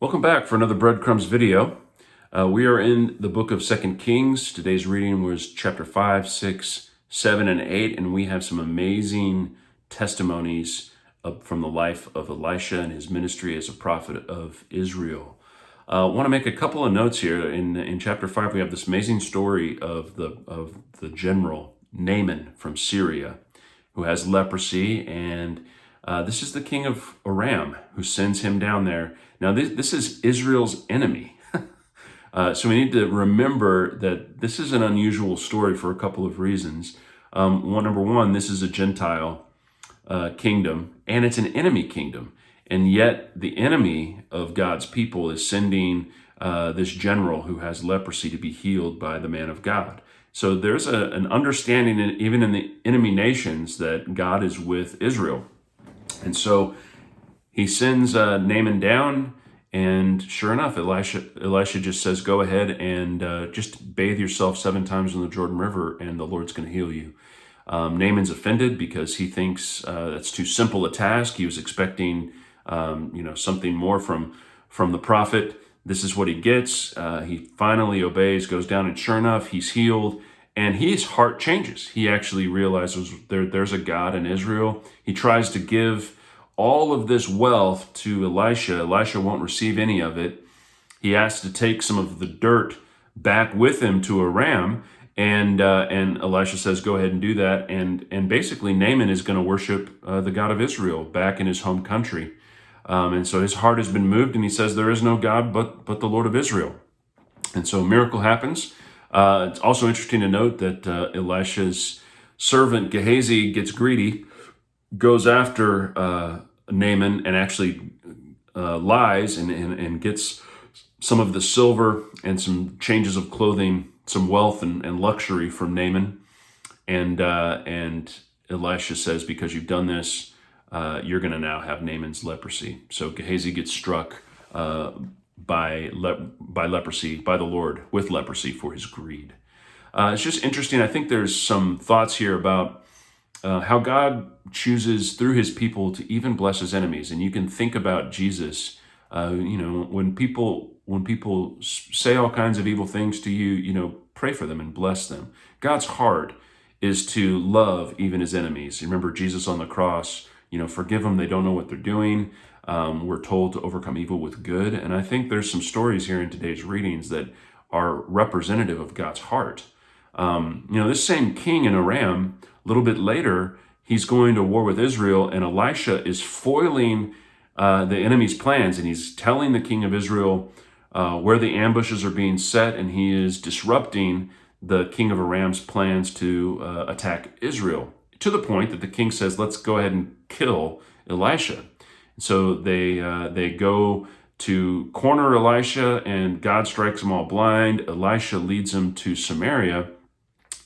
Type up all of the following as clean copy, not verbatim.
Welcome back for another Breadcrumbs video. We are in the book of 2 Kings. Today's reading was chapter 5, 6, 7, and 8, and we have some amazing testimonies from the life of Elisha and his ministry as a prophet of Israel. I want to make a couple of notes here. In chapter 5, we have this amazing story of the general Naaman from Syria who has leprosy, and this is the king of Aram who sends him down there. Now, this is Israel's enemy. So we need to remember that this is an unusual story for a couple of reasons. Number one, this is a Gentile kingdom, and it's an enemy kingdom. And yet the enemy of God's people is sending this general who has leprosy to be healed by the man of God. So there's an understanding, even in the enemy nations, that God is with Israel. And so he sends Naaman down, and sure enough, Elisha just says, go ahead and just bathe yourself 7 times in the Jordan River, and the Lord's going to heal you. Naaman's offended because he thinks that's too simple a task. He was expecting something more from the prophet. This is what he gets. He finally obeys, goes down, and sure enough, he's healed. And his heart changes. He actually realizes there's a God in Israel. He tries to give all of this wealth to Elisha. Elisha won't receive any of it. He asks to take some of the dirt back with him to Aram, and Elisha says, go ahead and do that. And basically, Naaman is going to worship the God of Israel back in his home country. And so his heart has been moved, and he says, there is no God but the Lord of Israel. And so a miracle happens. It's also interesting to note that Elisha's servant Gehazi gets greedy, goes after Naaman, and actually lies and gets some of the silver and some changes of clothing, some wealth and luxury from Naaman. And Elisha says, because you've done this, you're going to now have Naaman's leprosy. So Gehazi gets struck by leprosy, by the Lord with leprosy for his greed. It's just interesting. I think there's some thoughts here about how God chooses through his people to even bless his enemies. And you can think about Jesus, when people say all kinds of evil things to you, pray for them and bless them. God's heart is to love even his enemies. Remember Jesus on the cross, forgive them, they don't know what they're doing. We're told to overcome evil with good. And I think there's some stories here in today's readings that are representative of God's heart. This same king in Aram, a little bit later, he's going to war with Israel, and Elisha is foiling the enemy's plans, and he's telling the king of Israel where the ambushes are being set, and he is disrupting the king of Aram's plans to attack Israel, to the point that the king says, let's go ahead and kill Elisha. So they go to corner Elisha, and God strikes them all blind. Elisha leads them to Samaria.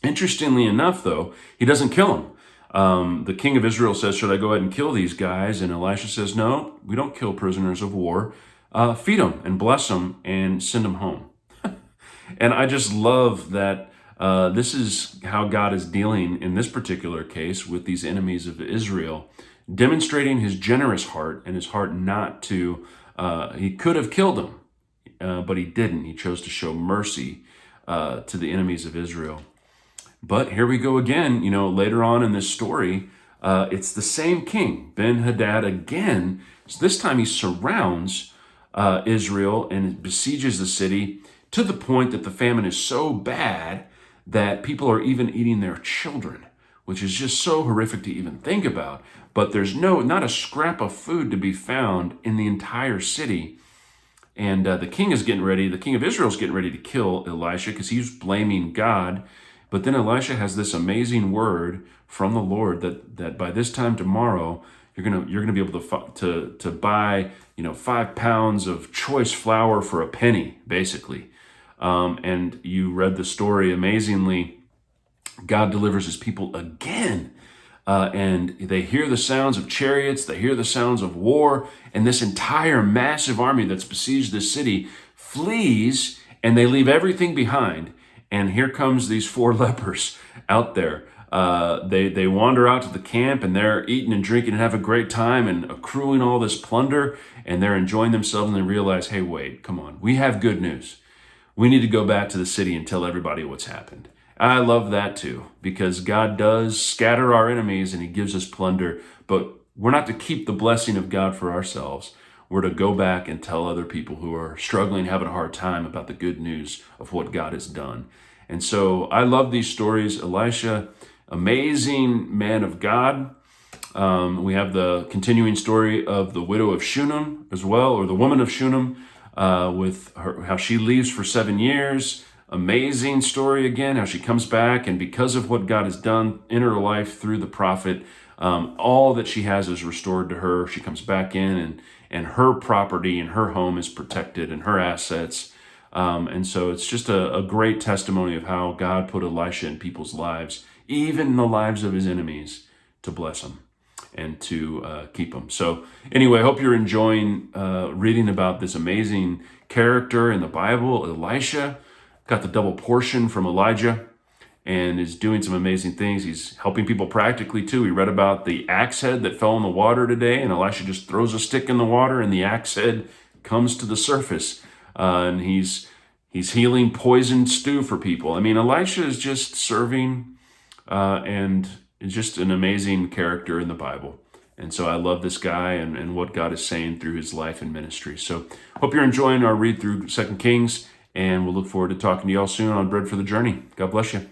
Interestingly enough, though, he doesn't kill him. The king of Israel says, should I go ahead and kill these guys? And Elisha says, no, we don't kill prisoners of war. Feed them and bless them and send them home. And I just love that this is how God is dealing in this particular case with these enemies of Israel, demonstrating his generous heart and his heart not to, he could have killed them, but he didn't. He chose to show mercy to the enemies of Israel. But here we go again, later on in this story, it's the same king, Ben-Hadad again. So this time he surrounds Israel and besieges the city to the point that the famine is so bad that people are even eating their children, which is just so horrific to even think about. But there's not a scrap of food to be found in the entire city. And the king of Israel is getting ready to kill Elisha because he's blaming God. But then Elisha has this amazing word from the Lord that by this time tomorrow, you're gonna be able to buy 5 pounds of choice flour for a penny, basically. And you read the story amazingly. God delivers his people again. And they hear the sounds of chariots, they hear the sounds of war, and this entire massive army that's besieged this city flees, and they leave everything behind. And here comes these 4 lepers out there. they wander out to the camp, and they're eating and drinking and have a great time and accruing all this plunder, and they're enjoying themselves, and they realize, hey, wait, come on, we have good news. We need to go back to the city and tell everybody what's happened. I love that too, because God does scatter our enemies and he gives us plunder, but we're not to keep the blessing of God for ourselves. We're to go back and tell other people who are struggling, having a hard time, about the good news of what God has done. And so I love these stories. Elisha, amazing man of God. We have the continuing story of the widow of Shunem as well, or the woman of Shunem, with her, how she leaves for 7 years. Amazing story again, how she comes back, and because of what God has done in her life through the prophet, all that she has is restored to her. She comes back in, and her property and her home is protected, and her assets. And so it's just a great testimony of how God put Elisha in people's lives, even in the lives of his enemies, to bless them and to keep them. So anyway, I hope you're enjoying reading about this amazing character in the Bible. Elisha got the double portion from Elijah and is doing some amazing things. He's helping people practically too. We read about the axe head that fell in the water today, and Elisha just throws a stick in the water and the axe head comes to the surface. And he's healing poisoned stew for people. I mean, Elisha is just serving and is just an amazing character in the Bible. And so I love this guy and what God is saying through his life and ministry. So hope you're enjoying our read through 2 Kings, and we'll look forward to talking to y'all soon on Bread for the Journey. God bless you.